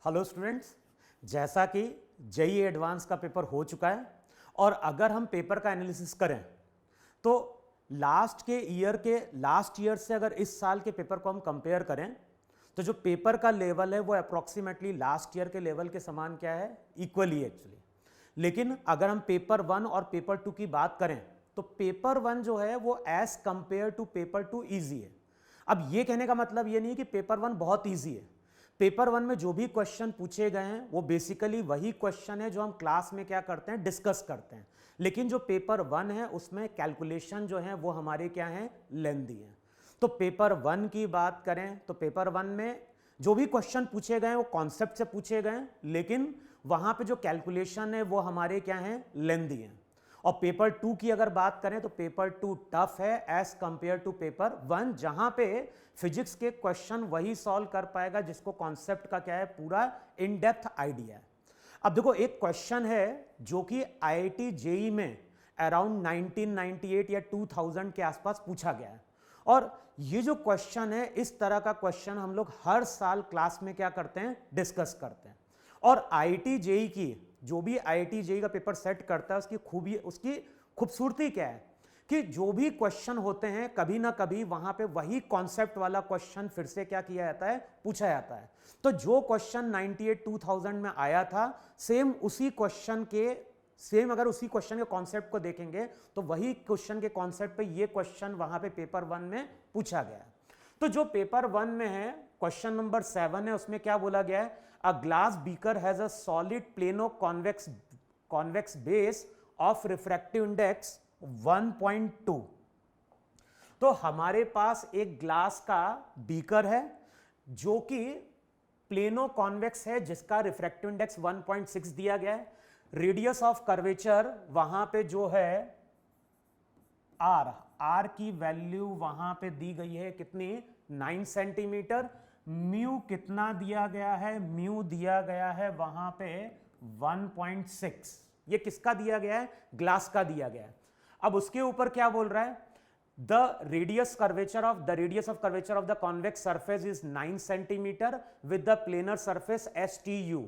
Hello students, जैसा कि JEE advance का पेपर हो चुका है और अगर हम पेपर का एनालिसिस करें तो लास्ट ईयर से अगर इस साल के पेपर को हम कंपेयर करें तो जो पेपर का लेवल है वो अप्रॉक्सीमेटली लास्ट ईयर के लेवल के समान क्या है, इक्वली एक्चुअली। लेकिन अगर हम पेपर 1 और पेपर 2 की बात करें तो पेपर 1 जो है वो as compare to paper 2 easy है। अब ये कहने का मतलब ये नहीं है कि पेपर 1 बहुत ईजी है। पेपर 1 में जो भी क्वेश्चन पूछे गए हैं वो बेसिकली वही क्वेश्चन है जो हम क्लास में क्या करते हैं, डिस्कस करते हैं। लेकिन जो पेपर 1 है उसमें कैलकुलेशन जो है वो हमारे क्या है, लेंथी है। तो पेपर 1 की बात करें तो पेपर 1 में जो भी क्वेश्चन पूछे गए हैं वो कॉन्सेप्ट से पूछे गए हैं, लेकिन वहां पे जो कैलकुलेशन है वो हमारे क्या है, लेंथी है। और पेपर 2 की अगर बात करें तो पेपर 2 टफ है एज कंपेयर टू पेपर 1, जहां पे फिजिक्स के क्वेश्चन वही सॉल्व कर पाएगा जिसको कॉन्सेप्ट का क्या है, पूरा इन डेप्थ आइडिया है। अब देखो, एक क्वेश्चन है जो कि आईआईटी जेईई में अराउंड 1998 या 2000 के आसपास पूछा गया है। और ये जो क्वेश्चन है, इस तरह का क्वेश्चन हम लोग हर साल क्लास में क्या करते हैं, डिस्कस करते हैं। और आईआईटी जेईई की जो भी आईआईटी जेईई का पेपर सेट करता है उसकी खूबसूरती क्या है कि जो भी क्वेश्चन होते हैं कभी ना कभी वहां पे वही कॉन्सेप्ट वाला क्वेश्चन फिर से क्या किया जाता है, पूछा जाता है। तो जो क्वेश्चन 98-2000 में आया था, अगर उसी क्वेश्चन के कॉन्सेप्ट को देखेंगे तो वही क्वेश्चन के कॉन्सेप्ट पे ये क्वेश्चन वहां पे पेपर 1 में पूछा गया है। तो जो पेपर 1 में है, क्वेश्चन नंबर 7 है, उसमें क्या बोला गया है, a glass beaker has a solid plano convex base of refractive index 1.2। तो हमारे पास एक ग्लास का बीकर है जो कि प्लेनो कॉन्वेक्स है, जिसका रिफ्रैक्टिव इंडेक्स 1.6 दिया गया है। रेडियस ऑफ कर्वेचर वहां पे जो है आर की वैल्यू वहां पे दी गई है कितनी, 9 सेंटीमीटर। म्यू कितना दिया गया है, म्यू दिया गया है वहां पे 1.6। ये किसका दिया गया है, ग्लास का दिया गया है। अब उसके ऊपर क्या बोल रहा है, the radius of curvature of the convex surface is 9 centimetre with the planar surface STU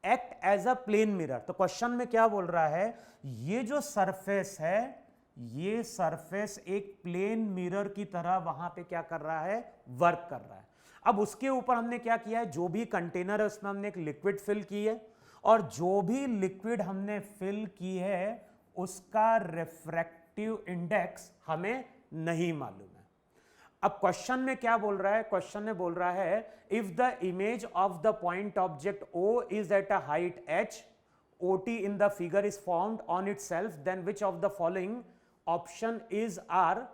act as a plane mirror. तो क्वेश्चन में क्या बोल रहा है, ये जो सरफेस है, ये सरफेस एक प्लेन मिरर की तरह वहां पे क्या कर रहा है, वर्क कर रहा है। अब उसके ऊपर हमने क्या किया है, जो भी कंटेनर है उसमें हमने एक लिक्विड फिल की है, और जो भी लिक्विड हमने फिल की है उसका रिफ्रैक्टिव इंडेक्स हमें नहीं मालूम है। अब क्वेश्चन में क्या बोल रहा है, क्वेश्चन में बोल रहा है, if the image of the point object O is at a height h, OT in the figure is formed on itself, then which of the following option is are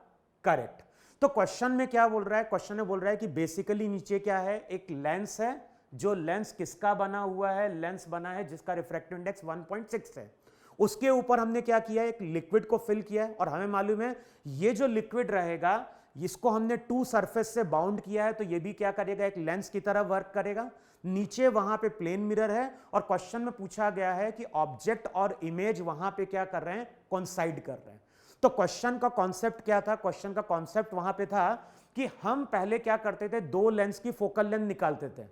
correct। तो question में क्या बोल रहा है, question में बोल रहा है कि बेसिकली नीचे क्या है, एक लेंस है, जो लेंस किसका बना हुआ है, लेंस बना है जिसका रिफ्रैक्टिव इंडेक्स 1.6 है। उसके ऊपर हमने क्या किया है, एक लिक्विड को फिल किया है, और हमें मालूम है ये जो लिक्विड रहेगा इसको हमने 2 सरफेस से बाउंड किया है, तो ये भी क्या करेगा, एक लेंस की तरह वर्क करेगा। नीचे वहां पे प्लेन मिरर है, और क्वेश्चन में पूछा गया है कि ऑब्जेक्ट और इमेज वहां पे क्या कर रहे हैं, कोइंसाइड कर रहे हैं। तो क्वेश्चन का कॉन्सेप्ट क्या था, क्वेश्चन का कॉन्सेप्ट वहां पे था कि हम पहले क्या करते थे, 2 लेंस की फोकल लेंथ निकालते थे,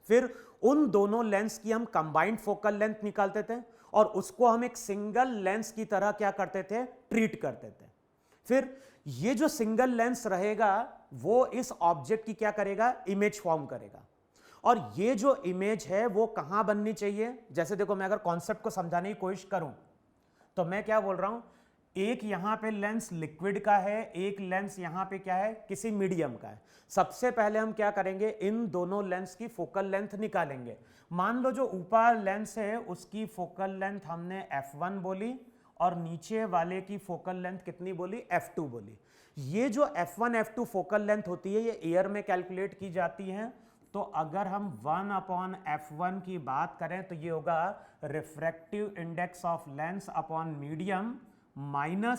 फिर उन दोनों लेंस की हम कंबाइंड फोकल लेंथ निकालते थे, और उसको हम एक सिंगल लेंस की तरह क्या करते थे, ट्रीट करते थे। फिर ये जो सिंगल लेंस रहेगा वो इस ऑब्जेक्ट की क्या करेगा, इमेज फॉर्म करेगा। और ये जो इमेज है वो कहां बननी चाहिए, जैसे देखो, मैं अगर कॉन्सेप्ट को समझाने की कोशिश करूं तो मैं क्या बोल रहा हूं, एक यहां पे लेंस लिक्विड का है, एक लेंस यहां पे क्या है, किसी मीडियम का है। सबसे पहले हम क्या करेंगे, इन दोनों लेंस की फोकल लेंथ निकालेंगे। मान लो जो ऊपर लेंस है उसकी फोकल लेंथ हमने f1 बोली, और नीचे वाले की फोकल लेंथ कितनी बोली, f2 बोली। ये जो f1 f2 फोकल लेंथ होती है ये एयर में कैलकुलेट की जाती है। तो अगर हम 1/f1 की बात करें तो ये होगा refractive index of lens upon medium -1।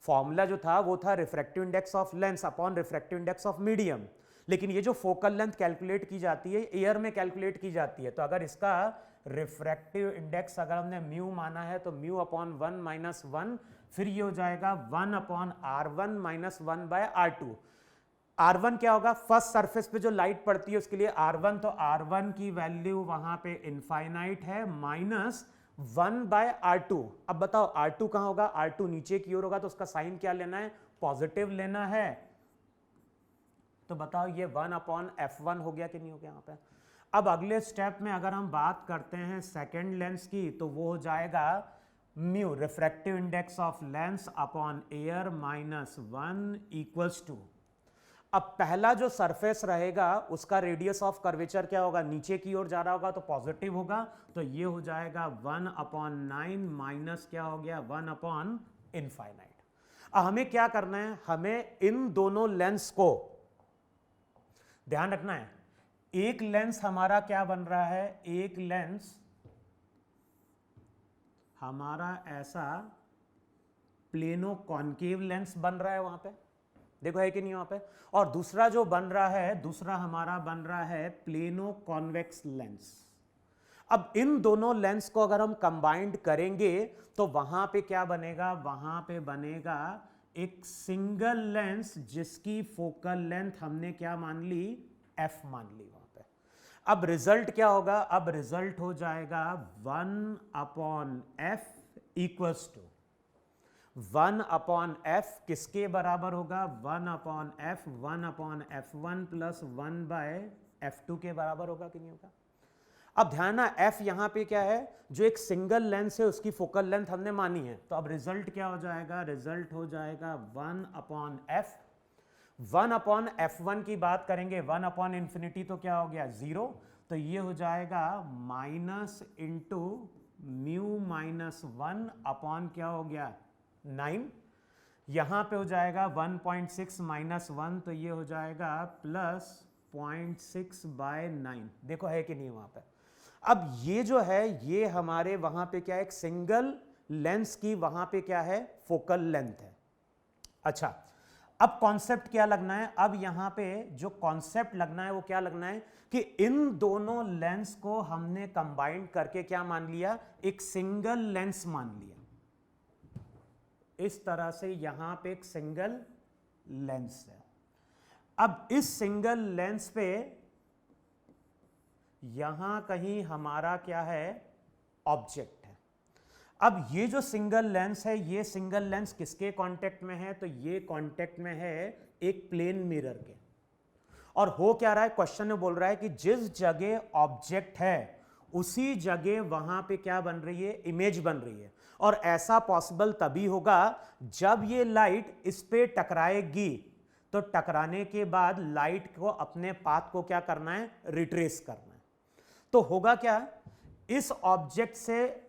Formula जो था वो था refractive index of lens upon refractive index of medium, लेकिन ये जो फोकल लेंथ कैलकुलेट की जाती है एयर में कैलकुलेट की जाती है। तो अगर इसका रिफ्रैक्टिव इंडेक्स अगर हमने म्यू माना है तो म्यू अपॉन 1 - 1, फिर ये हो जाएगा 1/r1 - 1/r2। R1 क्या होगा, फर्स्ट सरफेस पे जो लाइट पड़ती है उसके लिए R1, तो R1 की वैल्यू वहां पे इनफाइनाइट है, माइनस 1/R2। अब बताओ R2 कहां होगा, R2 नीचे की ओर होगा, तो उसका साइन क्या लेना है, पॉजिटिव लेना है। तो बताओ ये 1/F1 हो गया कि नहीं हो गया यहां पे। अब अगले स्टेप में अगर हम बात करते हैं सेकेंड लेंस की, तो वो हो जाएगा mu refractive index of lens upon air minus 1 equals to, अब पहला जो सरफेस रहेगा उसका रेडियस ऑफ कर्वेचर क्या होगा, नीचे की ओर जा रहा होगा तो पॉजिटिव होगा, तो ये हो जाएगा 1/9 माइनस क्या हो गया 1/इनफाइनाइट। अब हमें क्या करना है, हमें इन दोनों लेंस को ध्यान रखना है। एक लेंस हमारा क्या बन रहा है, एक लेंस हमारा ऐसा प्लेनो कॉन्केव लेंस बन रहा है वहां पे, देखो है कि नहीं वहां पे, और दूसरा जो बन रहा है, दूसरा हमारा बन रहा है प्लेनो कॉन्वेक्स लेंस। अब इन दोनों लेंस को अगर हम कंबाइंड करेंगे तो वहां पे क्या बनेगा, वहां पे बनेगा एक सिंगल लेंस जिसकी फोकल लेंथ हमने क्या मान ली, f मान ली वहां पे। अब रिजल्ट क्या होगा, अब रिजल्ट हो जाएगा 1/f इक्वल्स टू 1/f किसके बराबर होगा, 1/f 1/f1 प्लस 1/f2 के बराबर होगा कि नहीं होगा। अब ध्यान ना, f यहां पे क्या है, जो एक सिंगल लेंस है उसकी फोकल लेंथ हमने मानी है, तो अब रिजल्ट क्या हो जाएगा, रिजल्ट हो जाएगा 1/f 1/f1 की बात करेंगे, 1/इंफिनिटी तो क्या हो गया 0, तो ये हो जाएगा minus into mu minus 1 upon क्या हो गया 9, यहां पे हो जाएगा 1.6 माइनस 1, तो ये हो जाएगा प्लस 0.6/9, देखो है कि नहीं वहां पे। अब ये जो है ये हमारे वहां पे क्या है, एक सिंगल लेंस की वहां पे क्या है फोकल लेंथ है। अच्छा, अब कॉन्सेप्ट क्या लगना है, अब यहां पे जो कॉन्सेप्ट लगना है वो क्या लगना है कि इन दोनों लेंस को हमने कंबाइंड करके क्या मान लिया, एक सिंगल लेंस मान लिया। इस तरह से यहां पे एक सिंगल लेंस है। अब इस सिंगल लेंस पे यहां कहीं हमारा क्या है, ऑब्जेक्ट है। अब ये जो सिंगल लेंस है, ये सिंगल लेंस किसके कांटेक्ट में है, तो ये कांटेक्ट में है एक प्लेन मिरर के। और हो क्या रहा है, क्वेश्चन में बोल रहा है कि जिस जगह ऑब्जेक्ट है उसी जगह वहां पे क्या बन रही है, इमेज बन रही है। और ऐसा पॉसिबल तभी होगा जब ये लाइट इस पे टकराएगी, तो टकराने के बाद लाइट को अपने पाथ को क्या करना है, रिट्रेस करना है। तो होगा क्या, इस ऑब्जेक्ट से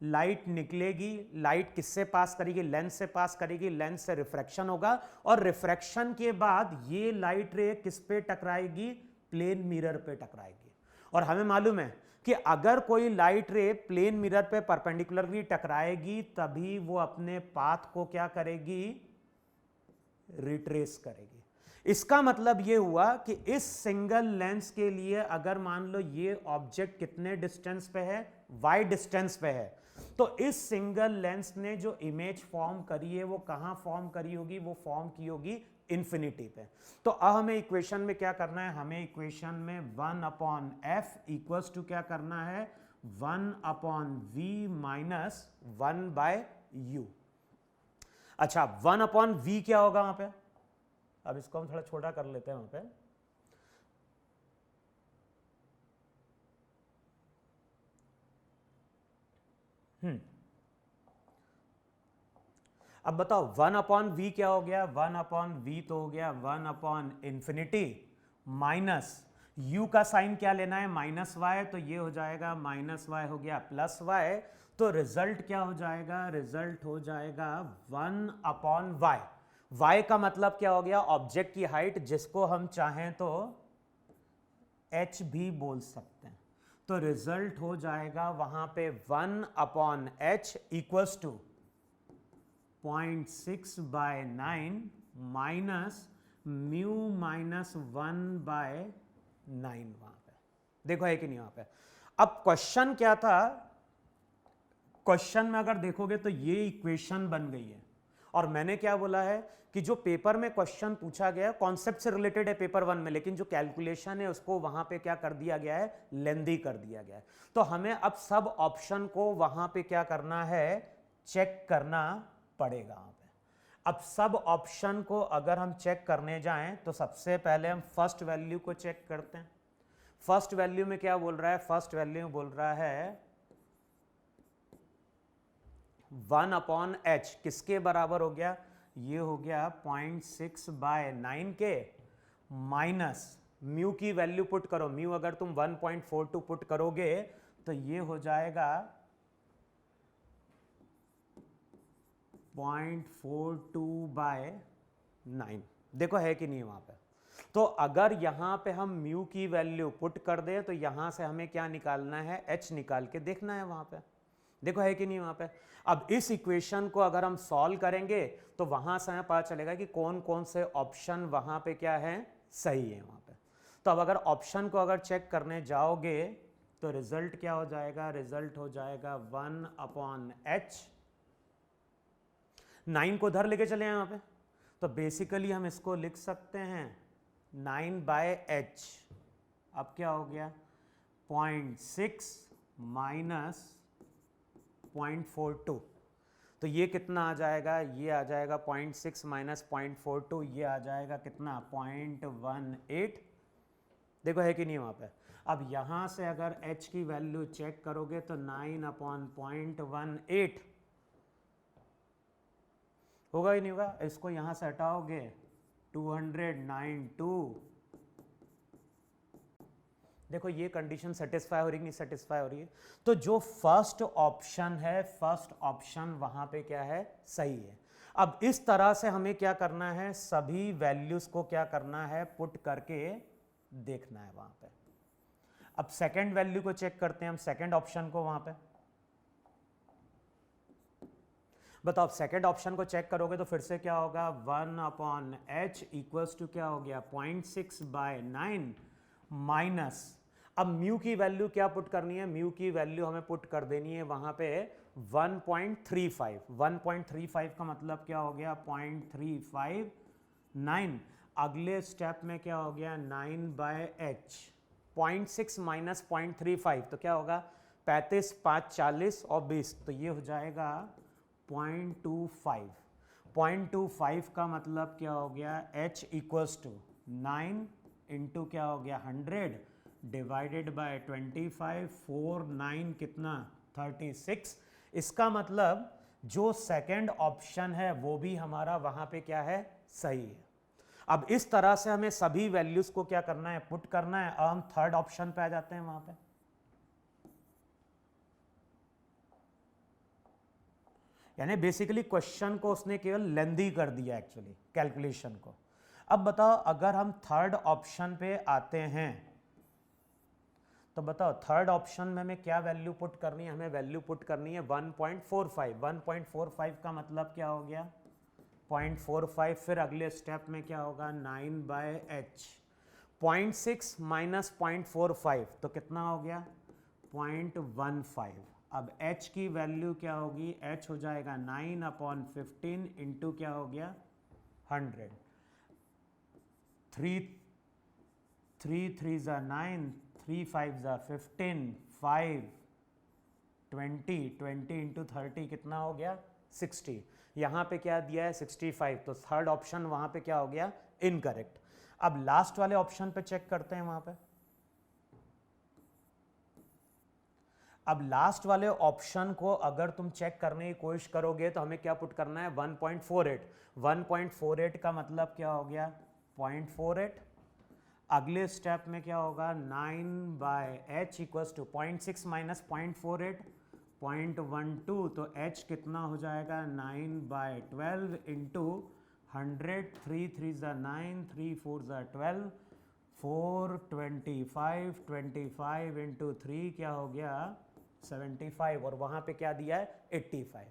लाइट निकलेगी, लाइट किससे पास करेगी, लेंस से पास करेगी, लेंस से रिफ्रैक्शन होगा, और रिफ्रैक्शन के बाद ये लाइट रे किस पे टकराएगी, प्लेन मिरर पे टकराएगी। और हमें मालूम है कि अगर कोई लाइट रे प्लेन मिरर पे परपेंडिकुलरली टकराएगी तभी वो अपने पाथ को क्या करेगी, रिट्रेस करेगी। इसका मतलब ये हुआ कि इस सिंगल लेंस के लिए अगर मान लो ये ऑब्जेक्ट कितने डिस्टेंस पे है, y डिस्टेंस पे है, तो इस सिंगल लेंस ने जो इमेज फॉर्म करी है वो कहां फॉर्म करी होगी, वो फॉर्म की होगी इंफिनिटी पे। तो अब हमें इक्वेशन में क्या करना है, हमें इक्वेशन में 1/f इक्वल्स टू क्या करना है, 1/v माइनस 1/u। अच्छा, 1/v क्या होगा वहां पे, अब इसको हम थोड़ा छोटा कर लेते हैं वहां पे। अब बताओ 1/v क्या हो गया, 1/v तो हो गया 1/इंफिनिटी माइनस u का साइन क्या लेना है, माइनस y, तो ये हो जाएगा माइनस y हो गया प्लस y, तो रिजल्ट क्या हो जाएगा, रिजल्ट हो जाएगा 1/y। y का मतलब क्या हो गया, ऑब्जेक्ट की हाइट, जिसको हम चाहें तो h भी बोल सकते हैं। तो रिजल्ट हो जाएगा वहां पे 1/h equals to 0.6/9 minus mu minus 1/9 वहां पे, देखो है कि नहीं वहां पे। अब क्वेश्चन क्या था, क्वेश्चन में अगर देखोगे तो ये इक्वेशन बन गई है, और मैंने क्या बोला है कि जो पेपर में क्वेश्चन पूछा गया कॉन्सेप्ट से रिलेटेड है पेपर 1 में, लेकिन जो कैलकुलेशन है उसको वहां पे क्या कर दिया गया है, लेंदी कर दिया गया है। तो हमें अब सब ऑप्शन को वहां पे क्या करना है, चेक करना पड़ेगा। अब सब ऑप्शन को अगर हम चेक करने जाएं तो सबसे पहले हम फर्स्ट वैल्यू को चेक करते हैं। फर्स्ट वैल्यू में क्या बोल रहा है, फर्स्ट वैल्यू में बोल रहा है 1/h किसके बराबर हो गया, ये हो गया 0.6/9 के माइनस म्यू की वैल्यू पुट करो, म्यू अगर तुम 1.42 पुट करोगे तो ये हो जाएगा 0.42/9। देखो है कि नहीं वहां पे। तो अगर यहां पे हम म्यू की वैल्यू पुट कर दे तो यहां से हमें क्या निकालना है, h निकाल के देखना है वहां पे। देखो है कि नहीं वहां पे। अब इस इक्वेशन को अगर हम सॉल्व करेंगे तो वहां से हमें पता चलेगा कि कौन कौन से ऑप्शन वहां पे क्या है, सही है वहां पे। तो अब अगर ऑप्शन को अगर चेक करने जाओगे तो रिजल्ट क्या हो जाएगा, रिजल्ट हो जाएगा 1/h। 9 को उधर लेके चले यहाँ पे, तो बेसिकली हम इसको लिख सकते हैं 9/h। अब क्या हो गया 0.6 माइनस 0.42, तो ये कितना आ जाएगा, ये आ जाएगा 0.6 माइनस 0.42, ये आ जाएगा कितना 0.18। देखो है कि नहीं वहाँ पे। अब यहाँ से अगर h की वैल्यू चेक करोगे तो 9/0.18 होगा ही नहीं होगा। इसको यहाँ से हटाओगे 292। देखो ये कंडीशन सेटिस्फाई हो रही नहीं सेटिस्फाई हो रही है। तो जो फर्स्ट ऑप्शन है, फर्स्ट ऑप्शन वहां पे क्या है, सही है। अब इस तरह से हमें क्या करना है, सभी वैल्यूज को क्या करना है, पुट करके देखना है वहां पे। अब सेकंड वैल्यू को चेक करते हैं हम, सेकंड ऑप्शन को वहां पे। बताओ सेकंड ऑप्शन को चेक करोगे तो फिर से क्या होगा 1/h इक्वल्स टू क्या हो गया 0.6/9 माइनस, अब म्यू की वैल्यू क्या पुट करनी है, म्यू की वैल्यू हमें पुट कर देनी है वहां पे 1.35। 1.35 का मतलब क्या हो गया 0.359। अगले स्टेप में क्या हो गया 9/h। 0.6 माइनस 0.35 तो क्या होगा 35, 5, 40 और 20, तो ये हो जाएगा 0.25। 0.25 का मतलब क्या हो गया h इक्वल्स टू 9 इंटू क्या हो गया 100 डिवाइडेड बाय 25। 4 9 कितना 36। इसका मतलब जो सेकंड ऑप्शन है वो भी हमारा वहां पे क्या है, सही है। अब इस तरह से हमें सभी वैल्यूज को क्या करना है, पुट करना है। अब हम थर्ड ऑप्शन पे आ जाते हैं वहां पे। यानी बेसिकली क्वेश्चन को उसने केवल लेंदी कर दिया एक्चुअली कैलकुलेशन को। अब बताओ अगर हम थर्ड ऑप्शन पे आते हैं तो बताओ थर्ड ऑप्शन में हमें क्या वैल्यू पुट करनी है, हमें वैल्यू पुट करनी है 1.45। 1.45 का मतलब क्या हो गया 0.45। फिर अगले स्टेप में क्या होगा 9/h। 0.6 माइनस 0.45 तो कितना हो गया 0.15। अब h की वैल्यू क्या होगी, h हो जाएगा 9/15 इंटू क्या हो गया 100। 3 3 ज़ा 9, 3 5 ज़ा 15, 5 20, 20 इंटू 30 कितना हो गया 60। यहाँ पे क्या दिया है 65, तो थर्ड ऑप्शन वहाँ पे क्या हो गया इनकरेक्ट। अब लास्ट वाले ऑप्शन पे चेक करते हैं वहाँ पे। अब लास्ट वाले ऑप्शन को अगर तुम चेक करने की कोशिश करोगे तो हमें क्या पुट करना है 1.48। 1.48 का मतलब क्या हो गया 0.48। अगले स्टेप में क्या होगा 9/h इक्वल्स टू 0.6 माइनस 0.48 0.12, तो h कितना हो जाएगा 9/12 इंटू 100। 3 3 ज़ा 9, 3 4 ज़ा 12, 4 25 25 इंटू 3 क्या हो गया 75, और वहां पे क्या दिया है 85।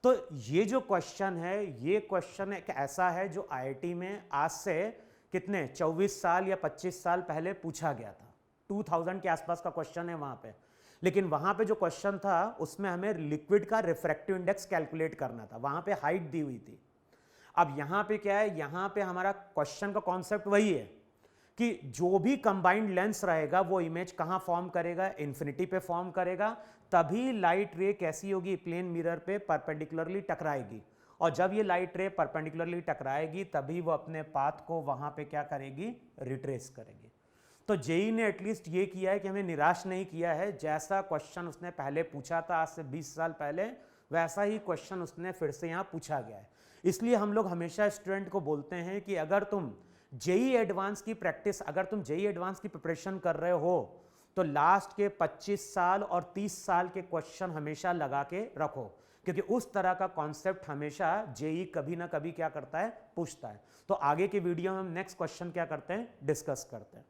तो ये जो क्वेश्चन है, ये क्वेश्चन एक ऐसा है जो आईआईटी में आज से कितने 24 साल या 25 साल पहले पूछा गया था। 2000 के आसपास का क्वेश्चन है वहां पे। लेकिन वहां पे जो क्वेश्चन था उसमें हमें लिक्विड का रिफ्रैक्टिव इंडेक्स कैलकुलेट करना था। वहां पे हाइट दी हुई थी, अब यहां पे क्या है, यहां पे हमारा क्वेश्चन का कॉन्सेप्ट वही है कि जो भी कंबाइंड लेंस रहेगा वो इमेज कहां फॉर्म करेगा, इन्फिनिटी पे फॉर्म करेगा, तभी लाइट रे कैसी होगी, प्लेन मिरर पे परपेंडिकुलरली टकराएगी, और जब ये लाइट रे परपेंडिकुलरली टकराएगी तभी वो अपने पाथ को वहां पे क्या करेगी, रिट्रेस करेगी। तो जेई ने एटलीस्ट ये किया है कि हमें निराश नहीं किया है, जैसा क्वेश्चन उसने पहले पूछा था आज से 20 साल पहले, वैसा ही क्वेश्चन उसने फिर से यहाँ पूछा गया है। इसलिए हम लोग हमेशा स्टूडेंट को बोलते हैं कि अगर तुम जेई एडवांस की प्रैक्टिस, अगर तुम जेई एडवांस की प्रिपरेशन कर रहे हो तो लास्ट के 25 साल और 30 साल के क्वेश्चन हमेशा लगा के रखो, क्योंकि उस तरह का कॉन्सेप्ट हमेशा जेई कभी ना कभी क्या करता है, पूछता है। तो आगे के वीडियो में हम नेक्स्ट क्वेश्चन क्या करते हैं, डिस्कस करते हैं।